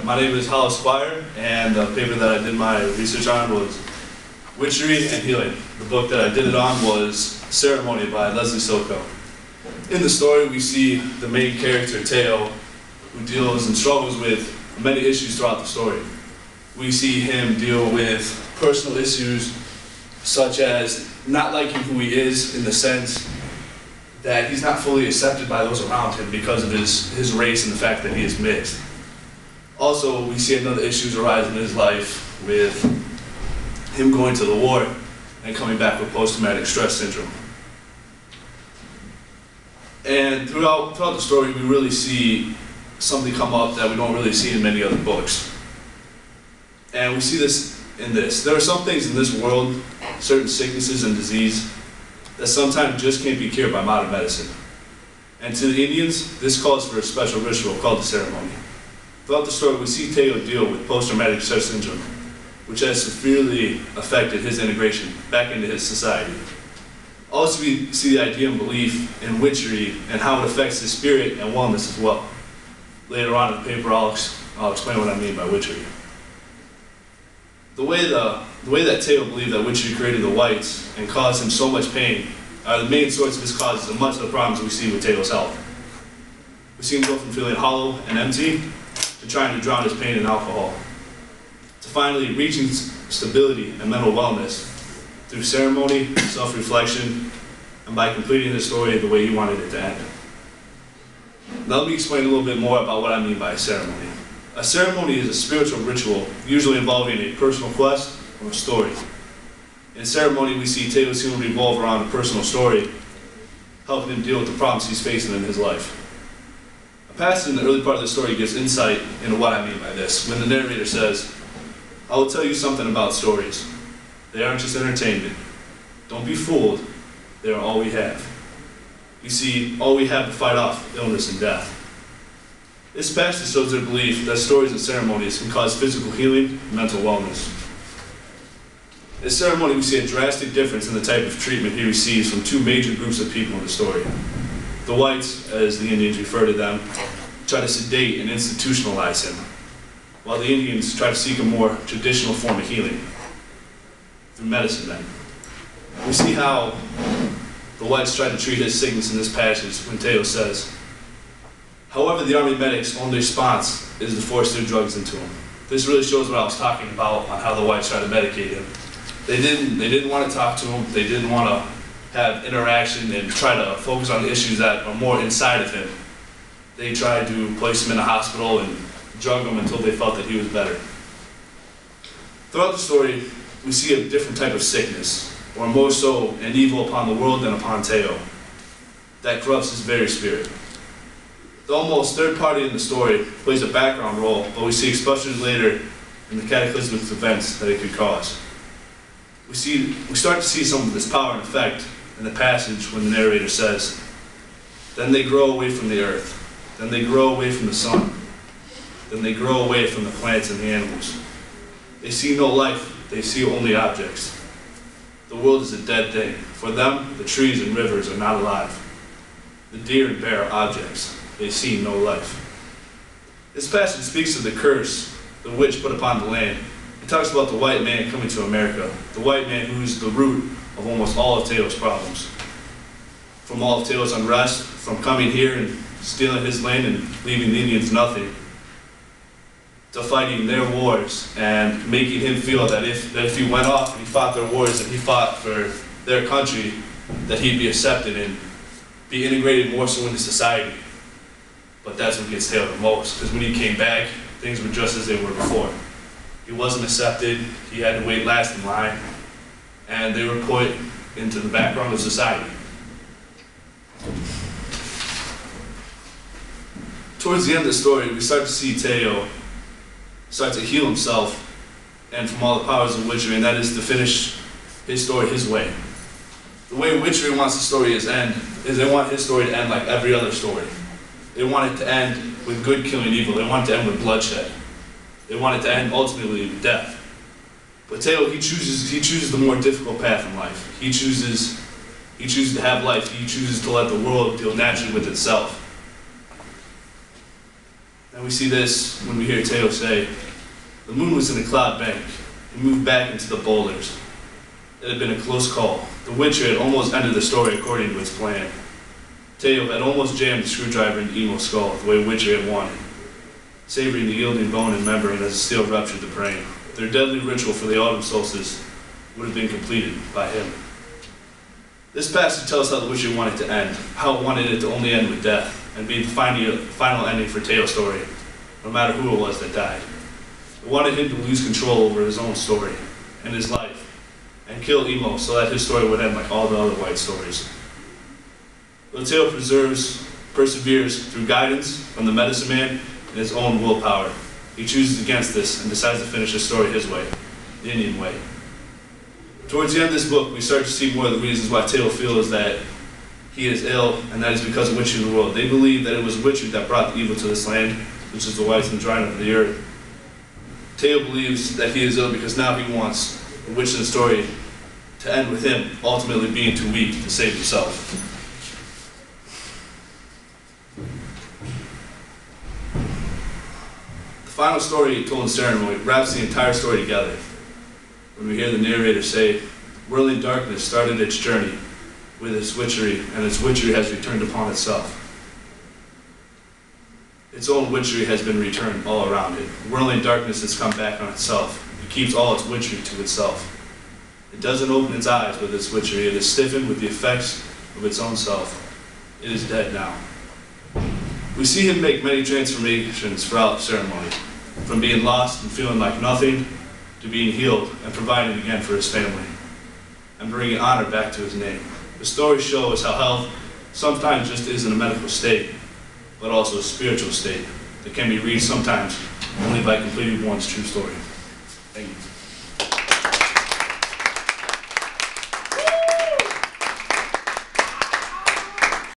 My name is Hyle Squire, and the paper that I did my research on was Witchery and Healing. The book that I did it on was Ceremony by Leslie Soko. In the story, we see the main character, Hyle, who deals and struggles with many issues throughout the story. We see him deal with personal issues such as not liking who he is, in the sense that he's not fully accepted by those around him because of his race and the fact that he is mixed. Also, we see another issues arise in his life with him going to the war and coming back with post-traumatic stress syndrome. And throughout the story, we really see something come up that we don't really see in many other books. And we see this in this. There are some things in this world, certain sicknesses and disease, that sometimes just can't be cured by modern medicine. And to the Indians, this calls for a special ritual called the ceremony. Throughout the story, we see Hyle deal with post-traumatic stress syndrome, which has severely affected his integration back into his society. Also, we see the idea and belief in witchery and how it affects his spirit and wellness as well. Later on in the paper, I'll explain what I mean by witchery. The way that Hyle believed that witchery created the whites and caused him so much pain are the main source of his causes and much of the problems we see with Hyle's health. We see him go from feeling hollow and empty to trying to drown his pain in alcohol, to finally reaching stability and mental wellness through ceremony, self-reflection, and by completing his story the way he wanted it to end. Now let me explain a little bit more about what I mean by a ceremony. A ceremony is a spiritual ritual, usually involving a personal quest or a story. In ceremony, we see Hyle's healing revolve around a personal story, helping him deal with the problems he's facing in his life. A passage in the early part of the story gives insight into what I mean by this, when the narrator says, "I will tell you something about stories. They aren't just entertainment. Don't be fooled, they are all we have. You see, all we have to fight off illness and death." This passage shows their belief that stories and ceremonies can cause physical healing and mental wellness. In ceremony, we see a drastic difference in the type of treatment he receives from two major groups of people in the story. The whites, as the Indians refer to them, try to sedate and institutionalize him, while the Indians try to seek a more traditional form of healing, through medicine then. We see how the whites try to treat his sickness in this passage when Hyle says, "However, the army medic's only response is to force their drugs into him." This really shows what I was talking about on how the whites try to medicate him. They didn't want to talk to him. They didn't want to have interaction and try to focus on the issues that are more inside of him. They tried to place him in a hospital and drug him until they felt that he was better. Throughout the story, we see a different type of sickness, or more so an evil upon the world than upon Hyle, that corrupts his very spirit. The almost third party in the story plays a background role, but we see expressions later in the cataclysmic events that it could cause. We start to see some of this power and effect in the passage when the narrator says, "Then they grow away from the earth, then they grow away from the sun, then they grow away from the plants and the animals. They see no life, they see only objects. The world is a dead thing. For them, the trees and rivers are not alive. The deer and bear are objects. They see no life." This passage speaks of the curse the witch put upon the land. It talks about the white man coming to America, the white man who's the root of almost all of Hyle's problems. From all of Hyle's unrest, from coming here and stealing his land and leaving the Indians nothing, to fighting their wars and making him feel that if he went off and he fought their wars and he fought for their country, that he'd be accepted and be integrated more so into society. But that's what gets Hyle the most, because when he came back, things were just as they were before. He wasn't accepted, he had to wait last in line, and they were put into the background of society. Towards the end of the story, we start to see Hyle start to heal himself and from all the powers of witchery, and that is to finish his story his way. The way witchery wants the story to end is they want his story to end like every other story. They want it to end with good killing evil. They want it to end with bloodshed. They want it to end ultimately with death. But Hyle, he chooses the more difficult path in life. He chooses to have life. He chooses to let the world deal naturally with itself. And we see this when we hear Teo say, "The moon was in a cloud bank. It moved back into the boulders. It had been a close call. The Witcher had almost ended the story according to its plan. Teo had almost jammed the screwdriver into Emo's skull the way Witcher had wanted, savoring the yielding bone and membrane as the steel ruptured the brain. Their deadly ritual for the autumn solstice would have been completed by him." This passage tells how the Witcher wanted to end, how it wanted it to only end with death, and be the final ending for Teo's story, no matter who it was that died. It wanted him to lose control over his own story and his life, and kill Emo so that his story would end like all the other white stories. But Teo perseveres through guidance from the medicine man and his own willpower. He chooses against this and decides to finish his story his way, the Indian way. Towards the end of this book, we start to see more of the reasons why Teo feels that he is ill, and that is because of witchery in the world. They believe that it was witchery that brought the evil to this land, which is the whites and drying up of the earth. Teo believes that he is ill because now he wants the witch in the story to end with him ultimately being too weak to save himself. The final story told in ceremony wraps the entire story together when we hear the narrator say, "Whirling darkness started its journey with its witchery, and its witchery has returned upon itself." Its own witchery has been returned all around it. Whirling darkness has come back on itself. It keeps all its witchery to itself. It doesn't open its eyes with its witchery. It is stiffened with the effects of its own self. It is dead now. We see him make many transformations throughout the ceremony, from being lost and feeling like nothing, to being healed and providing again for his family, and bringing honor back to his name. The story shows how health sometimes just isn't a medical state, but also a spiritual state that can be reached sometimes only by completing one's true story. Thank you.